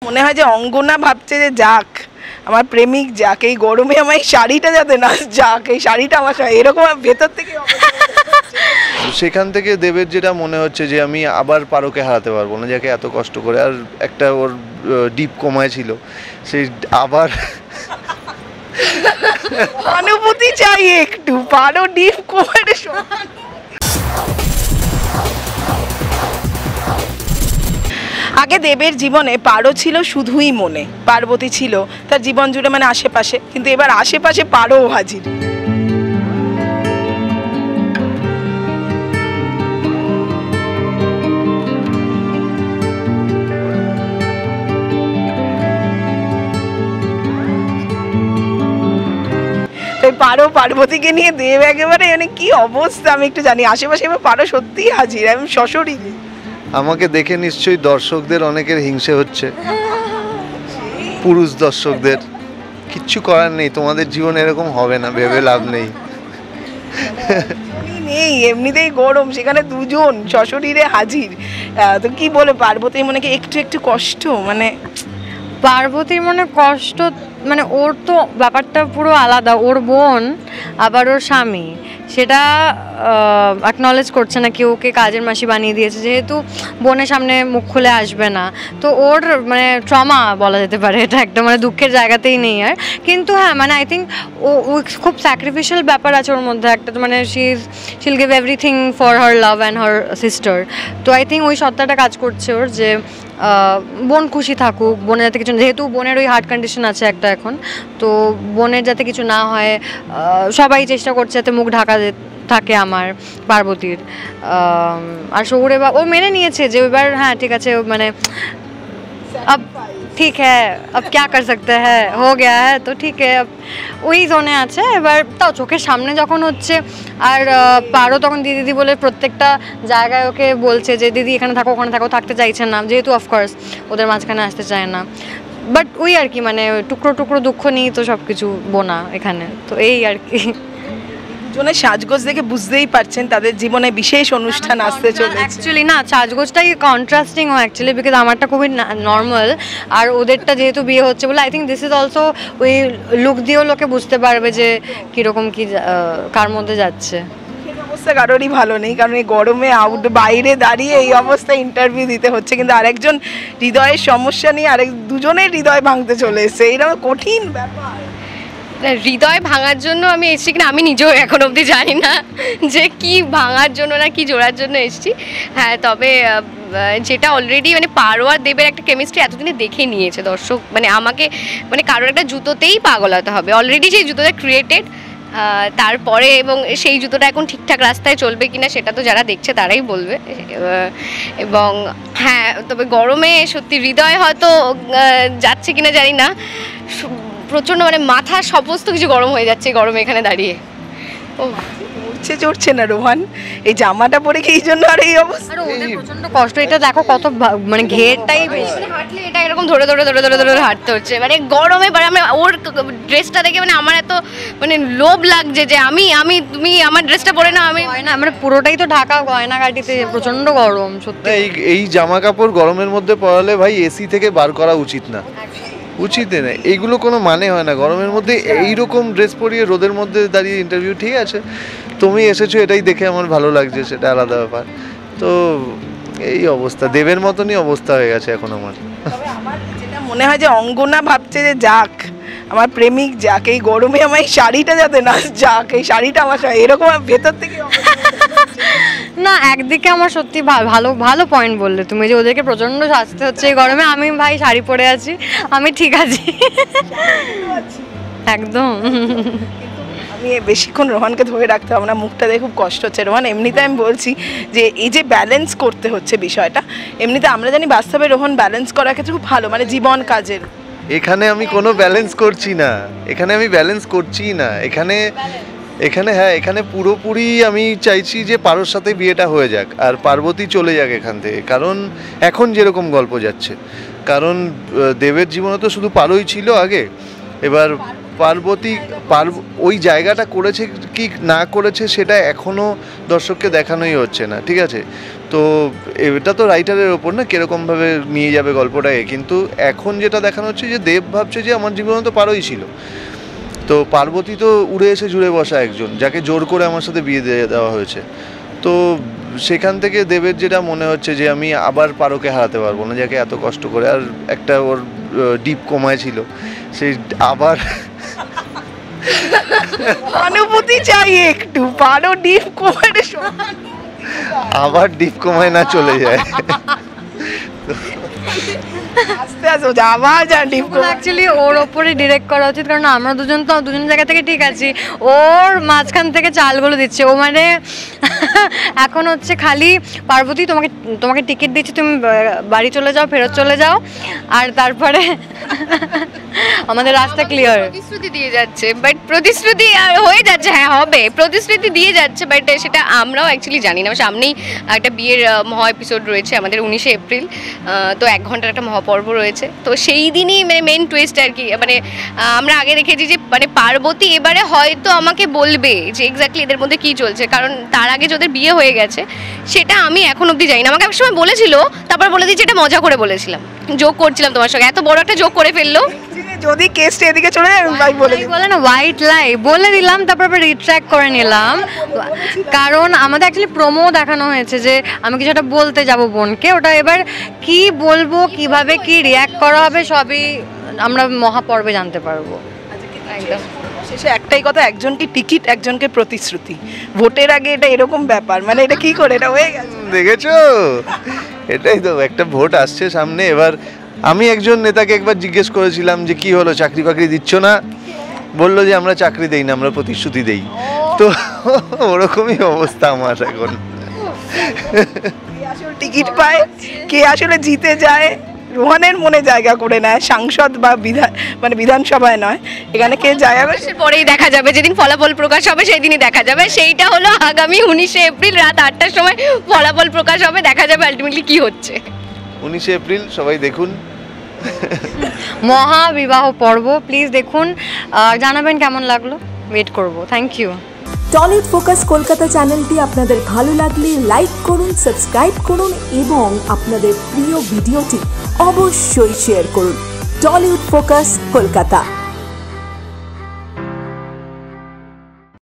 মনে হয় যে অঙ্গনা ভাবছে যে যাক আমার প্রেমিক যাক, এই গরমে আমার এই শাড়িটা যাতে না যাক, এই শাড়িটা আমার এরকম ভেতর থেকে সেখান থেকে দেবের যেটা মনে হচ্ছে যে আমি আবার পারোকে হারাতে পারবো না, যাকে এত কষ্ট করে, আর একটা ওর ডিপ কমায় ছিল সেই আবার অনুভূতি চাই একটু, পারো ডিপ কমায়। আগে দেবের জীবনে পারো ছিল শুধুই মনে, পার্বতী ছিল তার জীবন জুড়ে মানে আশেপাশে, কিন্তু এবার আশেপাশে পারো হাজির। পারো পার্বতীকে নিয়ে দেব একেবারে মানে কি অবস্থা আমি একটু জানি, আশেপাশে এবার পারো সত্যিই হাজির, আমি সশরীরে। আমাকে দেখে নিশ্চয়ই দর্শকদের অনেকের হিংসে হচ্ছে, পুরুষ দর্শকদের। কিচ্ছু করার নেই, তোমাদের জীবন এরকম হবে না, ভেবে লাভ নেই। নেই এমনিতেই গরম, সেখানে দুজন সশরীরে হাজির। তো কি বলে পার্বতীর মনে কি একটু একটু কষ্ট, মানে পার্বতীর মনে কষ্ট মানে ওর তো ব্যাপারটা পুরো আলাদা, ওর বোন আবার ওর স্বামী সেটা অ্যাকনলেজ করছে না, কেউ ওকে কাজের মাসি বানিয়ে দিয়েছে, যেহেতু বোনের সামনে মুখ খুলে আসবে না, তো ওর মানে ট্রমা বলা যেতে পারে, এটা একটা মানে দুঃখের জায়গাতেই নেই আর। কিন্তু হ্যাঁ মানে আই থিঙ্ক ও খুব স্যাক্রিফিশিয়াল ব্যাপার আছে ওর মধ্যে একটা, মানে শিল give everything for her love and her sister. তো আই থিঙ্ক ওই সত্তাটা কাজ করছে ওর, যে বোন খুশি থাকুক, বোনের যাতে কিছু, যেহেতু বোনের ওই হার্ট কন্ডিশন আছে একটা এখন, তো বোনের যাতে কিছু না হয় সবাই চেষ্টা করছে যাতে মুখ ঢাকা থাকে আমার পার্বতীর। আর শহুরে বা ও মেনে নিয়েছে যে এবার হ্যাঁ ঠিক আছে, মানে अब ঠিক হ্যাঁ अब क्या कर सकते हैं, हो गया है तो ठीक है, ওই জোনে আছে। এবার তাও চোখের সামনে যখন হচ্ছে, আর পারো তখন দিদি বলে প্রত্যেকটা জায়গায় ওকে বলছে যে দিদি এখানে থাকো ওখানে থাকো, থাকতে চাইছে না, যেহেতু অফকোর্স ওদের মাঝখানে আসতে চায় না, বাট ওই আর কি মানে টুকরো টুকরো দুঃখ নিয়ে তো সব কিছু বোনা এখানে, তো এই আর কি। দুজনের সাজগোজ দেখে বুঝতেই পারছেন তাদের জীবনে বিশেষ অনুষ্ঠান আসতে চলেছে। অ্যাকচুয়ালি না সাজগোজটাই কন্ট্রাস্টিং হয় অ্যাকচুয়ালি, বিকজ আমারটা খুবই নর্মাল আর ওদেরটা যেহেতু বিয়ে হচ্ছে বলে I think this is also ওই লুক দিয়েও লোকে বুঝতে পারবে যে কীরকম কি কার মধ্যে যাচ্ছে। অবস্থা কারোরই ভালো নেই, কারণ এই গরমে বাইরে দাঁড়িয়ে এই অবস্থায় ইন্টারভিউ দিতে হচ্ছে, কিন্তু আরেকজন হৃদয়ের সমস্যা নিয়ে দুজনের হৃদয় ভাঙতে চলে এসছে, এইরকম কঠিন ব্যাপার। হৃদয় ভাঙার জন্য আমি এসেছি কিনা আমি নিজেও এখন অবধি জানি না যে কি ভাঙার জন্য না কি জোড়ার জন্য এসেছি। হ্যাঁ তবে যেটা অলরেডি মানে পারো আর দেবের একটা কেমিস্ট্রি এতদিনে দেখে নিয়েছে দর্শক, মানে আমাকে মানে কারোর একটা জুতোতেই পাগল হতে হবে, অলরেডি সেই জুতোটা ক্রিয়েটেড, তারপরে এবং সেই জুতোটা এখন ঠিকঠাক রাস্তায় চলবে কিনা সেটা তো যারা দেখছে তারাই বলবে। এবং হ্যাঁ তবে গরমে সত্যি হৃদয় হয়তো যাচ্ছে কিনা জানি না, প্রচণ্ড মানে মাথা সমস্ত কিছু গরম হয়ে যাচ্ছে গরমে এখানে দাঁড়িয়ে। ও চড়ছে না রোহান এই জামাটা পরে কি এই জন্য আর এই অবস্থা, আর ওদের প্রচন্ড কষ্ট, এটা দেখো কত মানে ঘেরটাই বেশি, হাঁটলে এটা এরকম ধরে ধরে ধরে ধরে ধরে হাঁটতে হচ্ছে মানে গরমে। আমি ওর ড্রেসটা দেখে মানে আমার এত মানে লোভ লাগছে যে তুমি আমার ড্রেসটা পরে না, আমি না মানে পুরোটাই তো ঢাকা গয়নাঘাটিতে, প্রচন্ড গরম সত্যি। এই জামা কাপড় গরমের মধ্যে পরালে ভাই এসি থেকে বার করা উচিত না, উচিত না, এইগুলো কোনো মানে হয় না। গরমের মধ্যে এইরকম ড্রেস পরিয়ে রোদের মধ্যে দাঁড়িয়ে ইন্টারভিউ, ঠিক আছে তুমি এসেছো এটাই দেখে আমার ভালো লাগছে, সেটা আলাদা ব্যাপার। তো এই অবস্থা, দেবের মতনই অবস্থা হয়ে গেছে এখন আমার। তবে আমার যেটা মনে হয় যে অঙ্গনা ভাবছে যে যাক আমার প্রেমিক যাক, এই গরমে আমার এই শাড়িটা যাতে না যাক, এই শাড়িটা আমার এরকম ভেতর থেকে না একদিকে আমার সত্যি ভালো ভালো পয়েন্ট বললে তুমি, যে ওদেরকে প্রচন্ড সাজতে হচ্ছে এই গরমে, আমি ভাই শাড়ি পরে আছি, আমি ঠিক আছি একদম। আমি বেশিক্ষণ রোহানকে ধরে রাখতে হবে না, মুখটা দেখে খুব কষ্ট হচ্ছে রোহান। এমনিতে আমি বলছি যে এই যে ব্যালেন্স করতে হচ্ছে বিষয়টা, এমনিতে আমরা জানি বাস্তবে রোহন ব্যালেন্স করার ক্ষেত্রে খুব ভালো, মানে জীবন কাজের। এখানে আমি কোনো ব্যালেন্স করছি না, এখানে আমি ব্যালেন্স করছি না, এখানে হ্যাঁ এখানে পুরোপুরি আমি চাইছি যে পারোর সাথে বিয়েটা হয়ে যাক আর পার্বতী চলে যাক এখান থেকে, কারণ এখন যেরকম গল্প যাচ্ছে, কারণ দেবের জীবনে তো শুধু পারোই ছিল আগে, এবার পার্বতী ওই জায়গাটা করেছে কি না করেছে সেটা এখনও দর্শককে দেখানোই হচ্ছে না, ঠিক আছে? তো এটা তো রাইটারের ওপর না কীরকমভাবে নিয়ে যাবে গল্পটাকে, কিন্তু এখন যেটা দেখানো হচ্ছে যে দেব ভাবছে যে আমার জীবনে তো পারোই ছিল, তো পার্বতী তো উড়ে এসে জুড়ে বসা একজন যাকে জোর করে আমার সাথে বিয়ে দেওয়া হয়েছে। তো সেখান থেকে দেবের যেটা মনে হচ্ছে যে আমি আবার পারোকে হারাতে পারবো না, যাকে এত কষ্ট করে, আর একটা ওর ডিপ কমায় ছিল, সেই আবার অনুভূতি চাই একটু, পারো ডিপ কমায় আবার ডিপ কমায় না চলে যায়। আস্তে আস্তে আবার যা ডিপ কমায়। অ্যাকচুয়ালি ওর ওপরে ডিরেক্ট করা উচিত, কারণ আমরা দুজন তো দুজন জায়গা থেকে ঠিক আছি, ওর মাঝখান থেকে চালগুলো দিচ্ছে ও, মানে এখন হচ্ছে খালি পার্বতী তোমাকে টিকিট দিচ্ছি, তুমি বাড়ি চলে যাও, ফেরত চলে যাও, আর তারপরে আমাদের রাস্তা ক্লিয়ার। প্রতিশ্রুতি দিয়ে যাচ্ছে, বাট প্রতিশ্রুতি হয়ে যাচ্ছে, হ্যাঁ হবে, প্রতিশ্রুতি দিয়ে যাচ্ছে, বাট সেটা আমরাও অ্যাকচুয়ালি জানি না। সামনেই একটা বিয়ের মহা এপিসোড রয়েছে আমাদের 19শে এপ্রিল, তো 1 ঘন্টার একটা মহাপর্ব রয়েছে, তো সেই দিনই মানে মেন টুইস্ট আর কি। মানে আমরা আগে দেখেছি যে মানে পার্বতী এবারে হয়তো আমাকে বলবে যে এক্স্যাক্টলি এদের মধ্যে কী চলছে, কারণ তার আগে যাদের বিয়ে হয়ে গেছে সেটা আমি এখন অবধি জানি না। আমাকে এক সময় বলেছিল, তারপর বলে দিয়েছি এটা মজা করে বলেছিলাম, জোক করছিলাম তোমার সঙ্গে, এত বড় একটা জোক করে ফেললো। যদি কেসটা এদিকে চলে যায় ভাই বলে না হোয়াইট লাই বলে দিলাম, তারপর রিট্র্যাক্ট করে নিলাম, কারণ আমাদের অ্যাকচুয়ালি প্রোমো দেখানো হয়েছে যে আমি কিছু একটা বলতে যাব বোনকে, ওটা এবার কি বলবো, কিভাবে কি রিয়্যাক্ট করা হবে সবই আমরা মহাপর্বে জানতে পারবো। একদম শেষে একটাই কথা, একজনকে টিকিট, একজনকে প্রতিশ্রুতি, ভোটের আগে এটা এরকম ব্যাপার, মানে এটা কি করে এটা হয়ে গেছে দেখেছো? এটাই তো, একটা ভোট আসছে সামনে। এবার আমি একজন নেতাকে একবার জিজ্ঞেস করেছিলাম যে কি হলো, চাকরি বাকরি দিচ্ছ না? বললো যে আমরা চাকরি দেই না, আমরা প্রতিশ্রুতি দেই। তো ওরকমই অবস্থা আমার এখন। কে আসলে টিকিট পায়, কে আসলে জিতে যায়, রোহানের মনে জায়গা করে নেয়, সাংসদ বা বিধানসভায় নয়, এখানে কে জায়গা করে পরেই দেখা যাবে, যেদিন ফলাফল প্রকাশ হবে সেই দিনই দেখা যাবে। সেইটা হলো আগামী 19শে এপ্রিল রাত 8টার সময় ফলাফল প্রকাশ হবে, দেখা যাবে আলটিমেটলি কি হচ্ছে। 19শে এপ্রিল সবাই দেখুন মহাবিবাহ পর্ব, প্লিজ দেখুন, জানাবেন কেমন লাগলো, ওয়েট করব। Thank you. Tollywood focus Kolkata চ্যানেলটি আপনাদের ভালো লাগলে লাইক করুন, সাবস্ক্রাইব করুন এবং আপনাদের প্রিয় ভিডিওটি অবশ্যই শেয়ার করুন। Tollywood focus Kolkata.